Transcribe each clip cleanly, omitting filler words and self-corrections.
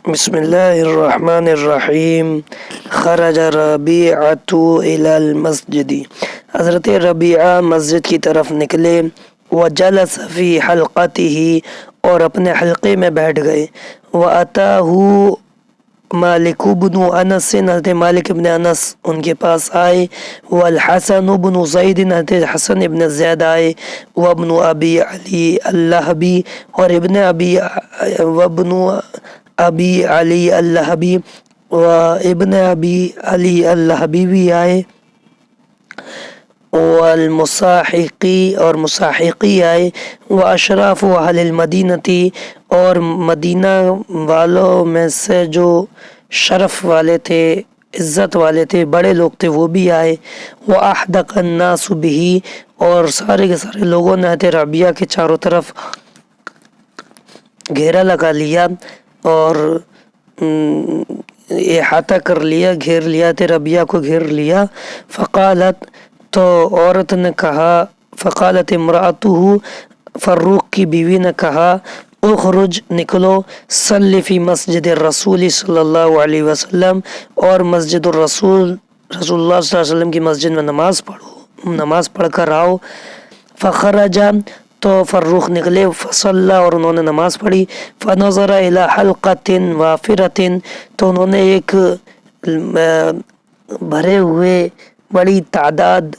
بسم اللہ الرحمن الرحیم۔ خرج ربیعۃ الی المسجد، حضرت ربیعہ مسجد کی طرف نکلے۔ وجلس فی حلقتہ، اور اپنے حلقے میں بیٹھ گئے۔ واتاہ مالک بن انس، حضرت مالک بن انس ان کے پاس آئے۔ والحسن بن زید، حضرت حسن ابن زید آئے۔ وابن ابی علی اللہبی، اور وابن ابی علی اللہبی و ابن ابی علی اللہبی بھی آئے۔ والمصاحقی، اور مصاحقی آئے۔ واشراف اہل المدینتی، اور مدینہ والوں میں سے جو شرف والے تھے، عزت والے تھے، بڑے لوگ تھے، وہ بھی آئے۔ واحدق الناس بہ، اور سارے کے سارے لوگوں نے حضرت ربیعہ کے چاروں طرف گھیرا لگا لیا اور احاطہ کر لیا، گھیر لیا، حضرت ربیعہ کو گھیر لیا۔ فقالت، تو عورت نے کہا، فقالت امرأتہ، فروخ کی بیوی نے کہا، اخرج، نکلو، صلی فی مسجد الرسول صلی اللہ علیہ وسلم، اور مسجد الرسول، رسول اللہ صلی اللہ علیہ وسلم کی مسجد میں نماز پڑھو، نماز پڑھ کر آؤ۔ فخرج، تو فروخ نکلے، فصلی، اور انہوں نے نماز پڑھی۔ فنظر الی حلقۃ وافرۃ، تو انہوں نے ایک بھرے ہوئے بڑی تعداد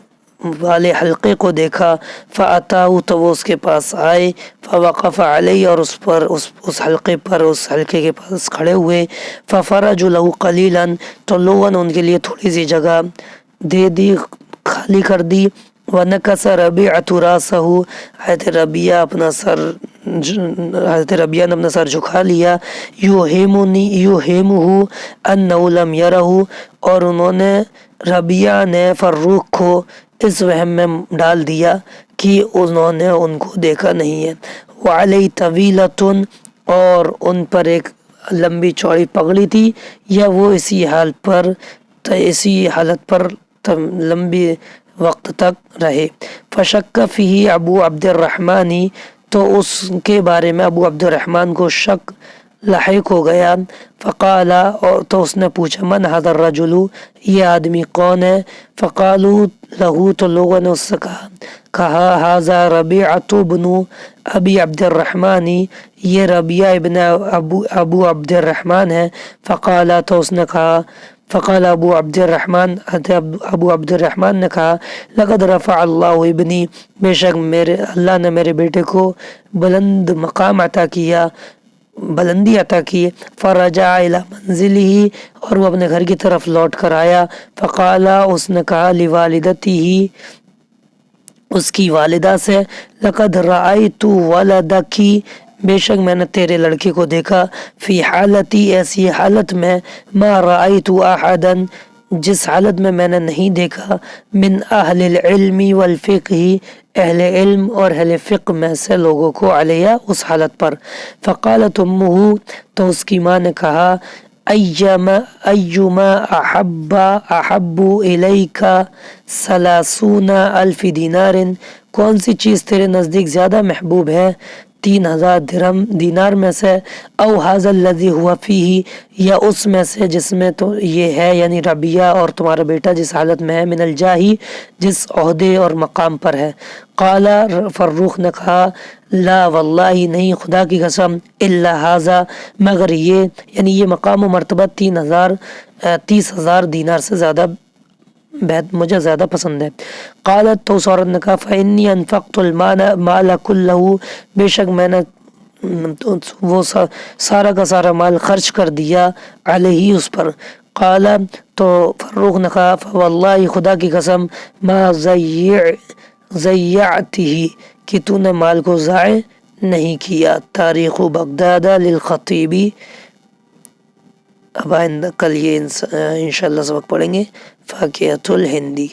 والے حلقے کو دیکھا۔ فاتاہ، تو وہ اس کے پاس آئے۔ فوقف علیہ، اور اس حلقے پر، اس حلقے کے پاس کھڑے ہوئے۔ ففرجوا له قلیلا، تو لوگوں نے ان کے لیے تھوڑی سی جگہ دے دی، خالی کر دی۔ ونکس ربیعۃ راسہ، حضرت ربیعہ نے اپنا سر جھکا لیا۔ یوہمہ انہ لم یرہ، اور انہوں نے، ربیعہ نے فروخ کو اس وہم میں ڈال دیا کہ انہوں نے ان کو دیکھا نہیں ہے۔ وعلیہ طویلۃ، اور ان پر ایک لمبی چوڑی پگڑی تھی، یا وہ اسی حالت پر لمبی وقت تک رہے۔ فشک فیہ ابو عبد الرحمن، تو اس کے بارے میں ابو عبد الرحمن کو شک لاحق ہو گیا۔ فقال، اور تو اس نے پوچھا، من ھذا الرجل، یہ آدمی کون ہے؟ فقالوا لہ، تو لوگوں نے اس سے کہا ھذا ربیعۃ بن ابی عبد الرحمن، یہ ربیعہ ابن ابو عبد الرحمن ہے۔ فقال، تو اس نے کہا، فقال ابو عبد الرحمن، ابو عبد الرحمن نے کہا، لقد رفع اللہ ابنی، بے شک اللہ نے میرے بیٹے کو بلند مقام عطا کیا، بلندی عطا کی۔ فرجع الی منزلہ، اور وہ اپنے گھر کی طرف لوٹ کر آیا۔ فقال، اس نے کہا، لوالدتہ، اس کی والدہ سے، لقد رأیت ولدک، بے شک میں نے تیرے لڑکے کو دیکھا، فی حالتی، ایسی حالت میں، ما رأیت احدا، جس حالت میں نے نہیں دیکھا، من اہل العلم والفقہ، اہل علم اور اہل فقہ میں سے لوگوں کو، علیہ، اس حالت پر۔ فقالت امہ، تو اس کی ماں نے کہا، ایما احب الیک ثلاثون الف دینار، کون سی چیز تیرے نزدیک زیادہ محبوب ہے 3000 درہم دینار میں سے؟ او ھذا الذی ھو فیہ، یا اس میں سے جس میں تو یہ ہے، یعنی ربیعہ اور تمہارا بیٹا جس حالت میں ہے، من الجاہ، جس عہدے اور مقام پر ہے۔ قال، فروخ نے کہا، لا واللہ، نہیں، خدا کی قسم، الا ھذا، مگر یہ، یعنی یہ مقام و مرتبہ 30,000 دینار سے زیادہ مجھے زیادہ پسند ہے۔ قالت، تو اس عورت نے کہا، فإنی انفقت المال کلہ، بے شک میں نے وہ سارا کا سارا مال خرچ کر دیا، علیہ، اس پر۔ قال، تو فروخ نے کہا، فواللہ، خدا کی قسم، ما ضیعتہ، کہ تو نے مال کو ضائع نہیں کیا۔ تاریخ بغداد للخطیب۔ اب آئندہ کل یہ انشاءاللہ سبق پڑھیں گے، فاقیہ الہندی۔